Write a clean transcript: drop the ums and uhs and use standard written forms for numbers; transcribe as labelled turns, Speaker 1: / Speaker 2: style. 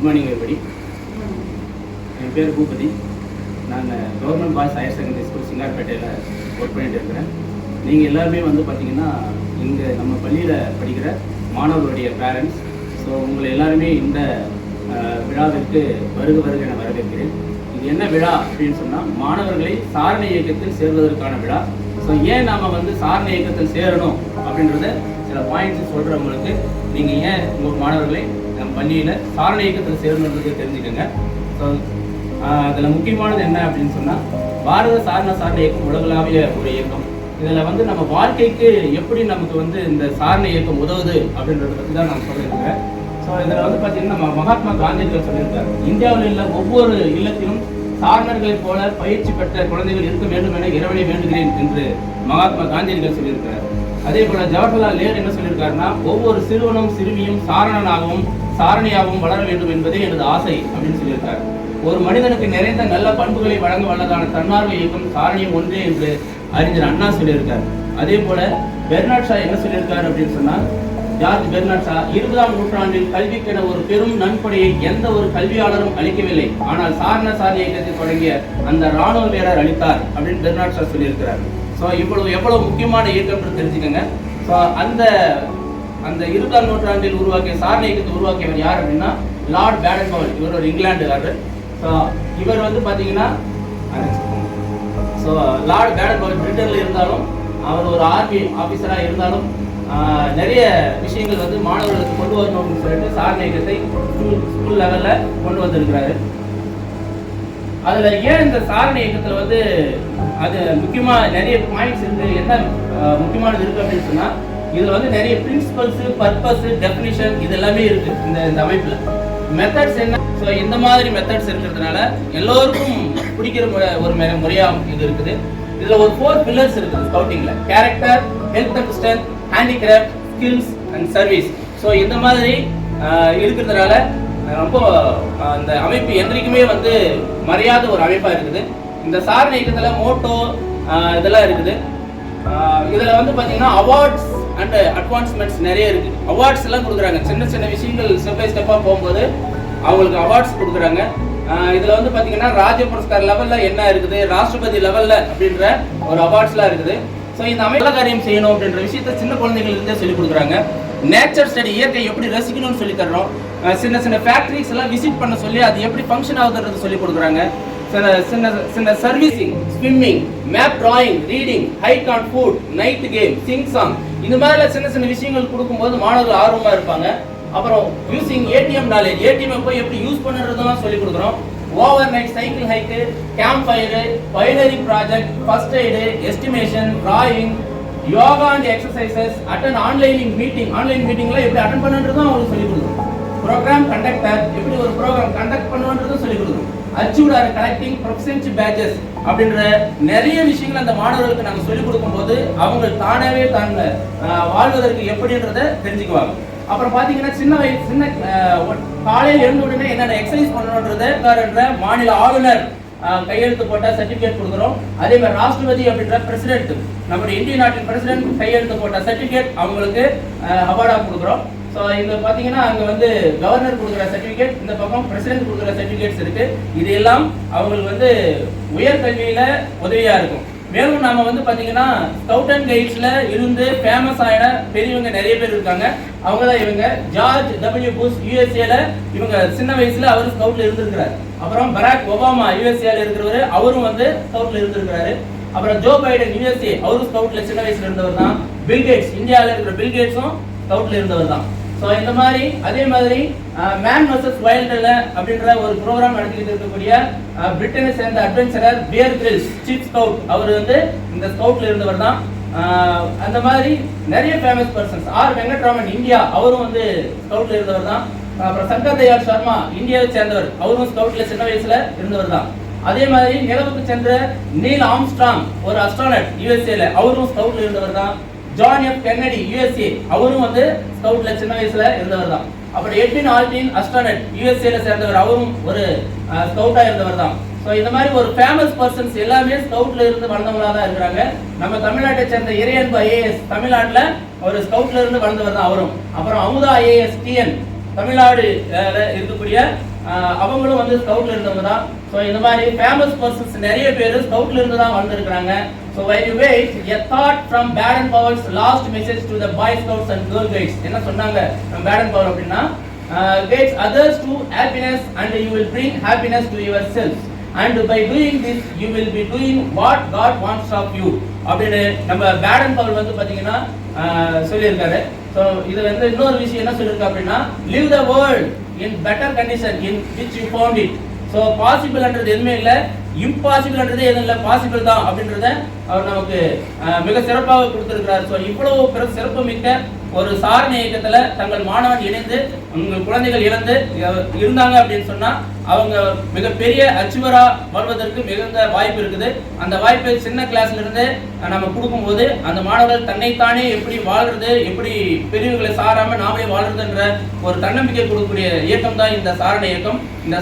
Speaker 1: Good morning everybody. என் பேர் பூபதி. நான் government boys higher secondary school சிங்கார்பேட்டையில் ஒர்க் பண்ணிட்டு இருக்கிறேன். நீங்கள் எல்லாருமே வந்து பார்த்தீங்கன்னா இங்கே நம்ம பள்ளியில் படிக்கிற மாணவர்களுடைய பேரண்ட்ஸ். ஸோ உங்களை எல்லாருமே இந்த விழாவிற்கு வருக என வரவேற்கிறேன். இது என்ன விழா அப்படின்னு சொன்னால், மாணவர்களை சாரணை இயக்கத்தில் சேர்வதற்கான விழா. ஸோ ஏன் நாம் வந்து சாரணை இயக்கத்தில் சேரணும் அப்படின்றத சில பாயிண்ட்ஸ் சொல்கிறவங்களுக்கு நீங்கள் ஏன் உங்கள் மாணவர்களை நம்ம பள்ளியில் சாரணை இயக்கத்தில் சேரணுன்றது தெரிஞ்சுக்கோங்க. ஸோ அதில் முக்கியமானது என்ன அப்படின்னு சொன்னால், பாரத சாரண இயக்கம் உலகளாவிய ஒரு இயக்கம். இதில் வந்து நம்ம வாழ்க்கைக்கு எப்படி நமக்கு வந்து இந்த சாரணை இயக்கம் உதவுது அப்படின்றத பற்றி தான் நான் சொல்லியிருக்கேன். ஸோ இதில் வந்து பார்த்தீங்கன்னா நம்ம மகாத்மா காந்தியடிகள் சொல்லியிருக்காரு, இந்தியாவில் உள்ள ஒவ்வொரு இல்லத்திலும் சாரணர்களைப் போல பயிற்சி பெற்ற குழந்தைகள் இருக்க வேண்டும் என இறைவனை வேண்டுகிறேன் என்று மகாத்மா காந்தியடிகள் சொல்லியிருக்கிறார். அதே போல ஜவஹர்லால் நேரு என்ன சொல்லியிருக்காருன்னா, ஒவ்வொரு சிறுவனும் சிறுமியும் சாரணனாகவும் சாரணியாகவும் வளர வேண்டும் என்பதே எனது ஆசை அப்படின்னு சொல்லியிருக்காரு. ஒரு மனிதனுக்கு நிறைந்த நல்ல பண்புகளை வழங்க வல்லதான தன்னார்வ இயக்கம் சாரணியம் ஒன்றே என்று அறிஞர் அண்ணா சொல்லியிருக்கார். அதே போல பெர்னாட் ஷா என்ன சொல்லியிருக்காரு அப்படின்னு சொன்னால், ஜார்ஜ் பெர்னாட் ஷா 20ஆம் நூற்றாண்டில் கல்விக்கென ஒரு பெரும் நன்கொடையை எந்த ஒரு கல்வியாளரும் அளிக்கவில்லை, ஆனால் சாரண இயக்கத்தை தொடங்கிய அந்த இராணுவ வீரர் அளித்தார் அப்படின்னு பெர்னாட் ஷா சொல்லியிருக்கிறார். ஸோ எவ்வளவு முக்கியமான இயக்கம் தெரிஞ்சுக்கோங்க. ஸோ அந்த 20ஆம் நூற்றாண்டில் உருவாக்கிய சாரண இயக்கத்தை உருவாக்கியவர் யார் அப்படின்னா லார்ட் பேடன் பவல். இவர் ஒரு இங்கிலாந்துக்காரர். ஸோ இவர் வந்து பார்த்தீங்கன்னா, ஸோ லார்ட் பேடன் பவல் பிரிட்டனில் இருந்தாலும் அவர் ஒரு ஆர்மி ஆஃபீஸராக இருந்தாலும் நிறைய விஷயங்கள் வந்து மாணவர்களுக்கு கொண்டு வரணும் அப்படின்னு சொல்லிட்டு சாரண இயக்கத்தை ஸ்கூல் லெவலில் கொண்டு வந்திருக்கிறாரு. அதில் ஏன் இந்த சாரண இயக்கத்தில் வந்து அது முக்கியமாக நிறைய பாயிண்ட்ஸ் இருக்குது, என்ன முக்கியமானது இருக்குது அப்படின்னு சொன்னால், இதில் வந்து நிறைய பிரின்சிபல்ஸு, பர்பஸ், டெஃபினிஷன் இது எல்லாமே இருக்குது இந்த அமைப்பில். மெத்தட்ஸ் என்ன? ஸோ இந்த மாதிரி மெத்தட்ஸ் இருக்கிறதுனால எல்லோருக்கும் பிடிக்கிற ஒரு முறையாக இது இருக்குது. இதில் ஒரு 4 பில்லர்ஸ் இருக்குது ஸ்கவுட்டிங்கில்: character, health and strength, handicraft, skills and service. So இந்த மாதிரி இருக்கிறதுனால ரொம்ப அந்த அமைப்பு என்றைக்குமே வந்து மறையாத ஒரு அமைப்பாக இருக்குது. இந்த சாரண இயக்கத்தில் மோட்டோ இதெல்லாம் இருக்குது. இதில் வந்து பார்த்தீங்கன்னா அவார்ட்ஸ் அண்ட் அட்வான்ஸ்மெண்ட்ஸ் நிறைய இருக்குது. அவார்ட்ஸ் எல்லாம் கொடுக்குறாங்க. சின்ன விஷயங்கள் ஸ்டெப் பை ஸ்டெப்பாக போகும்போது அவங்களுக்கு அவார்ட்ஸ் கொடுக்குறாங்க. இதில் வந்து பார்த்தீங்கன்னா ராஜ்ய புரஸ்கார் லெவலில் என்ன இருக்குது, ராஷ்டிரபதி லெவலில் அப்படின்ற ஒரு அவார்ட்ஸ்லாம் இருக்குது. ஸோ இந்த அமைப்பு காரியம் செய்யணும் அப்படின்ற விஷயத்த சின்ன குழந்தைங்களுக்கு சொல்லி கொடுக்குறாங்க. நேச்சர் ஸ்டடி, இயற்கை எப்படி ரசிக்கணும்னு சொல்லி தர்றோம். சின்ன ஃபேக்ட்ரிஸ் எல்லாம் விசிட் பண்ண சொல்லி அது எப்படி ஃபங்க்ஷன் ஆகுதுன்றது சொல்லி கொடுக்குறாங்க. சின்ன servicing, swimming, map drawing, reading, hike on food, night game, sing song, இந்த மாதிரிலாம் சின்ன விஷயங்கள் கொடுக்கும்போது மாணவர்கள் ஆர்வமாக இருப்பாங்க. அப்புறம் யூசிங் ஏடிஎம் நாலேஜ், ஏடிஎம் போய் எப்படி யூஸ் பண்ணுறதுலாம் சொல்லி கொடுக்குறோம். Over night cycle hike, camp fire, binary project, first aid, estimation, drawing, yoga and exercises, attend online மீட்டிங்லாம் எப்படி அட்டன் பண்ணுறதும் அவங்களுக்கு சொல்லிக் கொடுக்குறோம். ப்ரோக்ராம் கண்டக்டர், எப்படி ஒரு ப்ரோக்ராம் கண்டக்ட் பண்ணுன்றதும் சொல்லிக் கொடுக்குறோம். Achieved R collecting professional badges அப்படின்ற நிறைய விஷயங்கள் அந்த மாணவர்களுக்கு நாங்கள் சொல்லிக் கொடுக்கும்போது அவங்க தானாகவே வாழ்வதற்கு எப்படின்றத தெரிஞ்சுக்குவாங்க. அப்புறம் பார்த்தீங்கன்னா சின்ன காலையில் எழுந்த உடனே என்னென்ன எக்ஸசைஸ் பண்ணணுன்றத மாநில ஆளுநர் கையெழுத்து போட்ட சர்டிஃபிகேட் கொடுக்குறோம். அதே மாதிரி ராஷ்டிரபதி அப்படின்ற பிரசிடென்ட், நம்முடைய இந்திய நாட்டின் பிரசிடென்ட் கையெழுத்து போட்ட சர்டிஃபிகேட் அவங்களுக்கு அவார்டாக கொடுக்குறோம். ஸோ இங்கே பார்த்தீங்கன்னா அங்கே வந்து கவர்னர் கொடுக்குற சர்டிஃபிகேட், இந்த பக்கம் பிரசிடென்ட் கொடுக்குற சர்டிஃபிகேட்ஸ் இருக்குது. இது எல்லாம் அவங்களுக்கு வந்து உயர்கல்வியில் உதவியாக இருக்கும். மேலும் நாம வந்து பார்த்தீங்கன்னா ஸ்கவுட் அண்ட் கைட்ஸில் இருந்து ஃபேமஸ் ஆகின பெரியவங்க நிறைய பேர் இருக்காங்க. அவங்க தான் இவங்க. ஜார்ஜ் டபிள்யூ புஷ் யூஎஸ்ஏல இவங்க சின்ன வயசுல அவர் ஸ்கவுட்ல இருந்திருக்கிறார். அப்புறம் பராக் ஒபாமா யூஎஸ்ஏல இருக்கிறவர், அவரும் வந்து ஸ்கவுட்ல இருந்திருக்கிறாரு. அப்புறம் ஜோ பைடன் யூஎஸ்ஏ, அவரும் ஸ்கவுட்ல சின்ன வயசுல இருந்தவர் தான். பில்கேட்ஸ், இந்தியாவில் இருக்கிற பில்கேட்ஸும் ஸ்கவுட்ல இருந்தவர் தான். ஸோ இந்த மாதிரி அதே மாதிரி மேன் வர்சஸ் வைல்டுல அப்படின்ற ஒரு ப்ரோக்ராம் நடத்திட்டு இருக்கக்கூடிய பிரிட்டனை சேர்ந்த adventurer Bear Grylls, chief scout, அவர் வந்து இந்த ஸ்கவுட்ல இருந்தவர் தான். அந்த மாதிரி நிறைய famous persons. R Venkataraman, India, அவரும் வந்து ஸ்கவுட்ல இருந்தவர் தான். அப்புறம் சங்கர் தயாள் சர்மா, இந்தியாவை சேர்ந்தவர், அவரும் ஸ்கவுட்ல சின்ன வயசுல இருந்தவர் தான். அதே மாதிரி நிலவுக்கு சென்ற நீல் ஆம்ஸ்ட்ராங், ஒரு அஸ்ட்ரானட் யூஎஸ்ஏல, அவரும் ஸ்கவுட்ல இருந்தவர் தான். ஜான் எஃப் கென்னடி யூஎஸ்ஏ, அவரும் வந்து ஸ்கவுட்ல சின்ன வயசுல இருந்தவர் தான். அப்புறம் எட்வின் ஆல்டின் அஸ்ட்ரானட் யூஎஸ்ஏல சேர்ந்தவர், அவரும் ஒரு ஸ்கவுட்டா இருந்தவர் தான். ஸோ இந்த மாதிரி ஒரு ஃபேமஸ் பர்சன்ஸ் எல்லாமே ஸ்கவுட்ல இருந்து வளர்ந்தவங்களா தான் இருக்கிறாங்க. நம்ம தமிழ்நாட்டை சேர்ந்த இறையன்பு ஐஏஎஸ் தமிழ்நாட்டில் ஒரு ஸ்கவுட்ல இருந்து வளர்ந்தவர் தான் அவரும். அப்புறம் அமுதா ஐஏஎஸ் டிஎன், தமிழ்நாடு இருக்கக்கூடிய அவங்களும் வந்து ஸ்கவுட்ல இருந்தவங்க தான். ஸோ இந்த மாதிரி ஃபேமஸ் பர்சன்ஸ் நிறைய பேர் ஸ்கவுட்ல இருந்து தான் வந்திருக்கிறாங்க. So while you wait, a thought from Baden Powell's last message to the Boy Scouts and Girl Guides. என்ன சொன்னாங்க Baden Powell அப்படின்னா, guides others to happiness and you will bring happiness to yourself. And by doing this you will be doing what God wants of you. அப்படின்னு நம்ம Baden Pavul வந்து பாத்தீங்கன்னா சொல்லியிருக்காரு. So இது வந்து இன்னொரு விஷயம் என்ன சொல்லியிருக்கா அப்படின்னா, live the world in better condition in which you found it. So பாசிபிள்ன்றது எதுவுமே இல்லை, இம்பாசிபிள்ன்றது எதுவும் இல்லை, பாசிபிள் தான் அப்படின்றத அவர் நமக்கு மிக சிறப்பாக கொடுத்திருக்கிறார். ஸோ இவ்வளவு சிறப்பு மிக்க ஒரு சாரணை இயக்கத்துல தங்கள் மாணவன் இணைந்து உங்கள் குழந்தைகள் இழந்து இருந்தாங்க அப்படின்னு சொன்னா அவங்க மிகப்பெரிய அச்சுவரா வாழ்வதற்கு மிகுந்த வாய்ப்பு இருக்குது. அந்த வாய்ப்பை சின்ன கிளாஸ்ல இருந்து நம்ம கொடுக்கும்போது அந்த மாணவர்கள் தன்னைத்தானே எப்படி வாழ்றது, எப்படி பெரியவர்களை சாராம நாமே வாழ்றதுன்ற ஒரு தன்னம்பிக்கை கொடுக்கக்கூடிய இயக்கம் தான் இந்த சாரணை இயக்கம். இந்த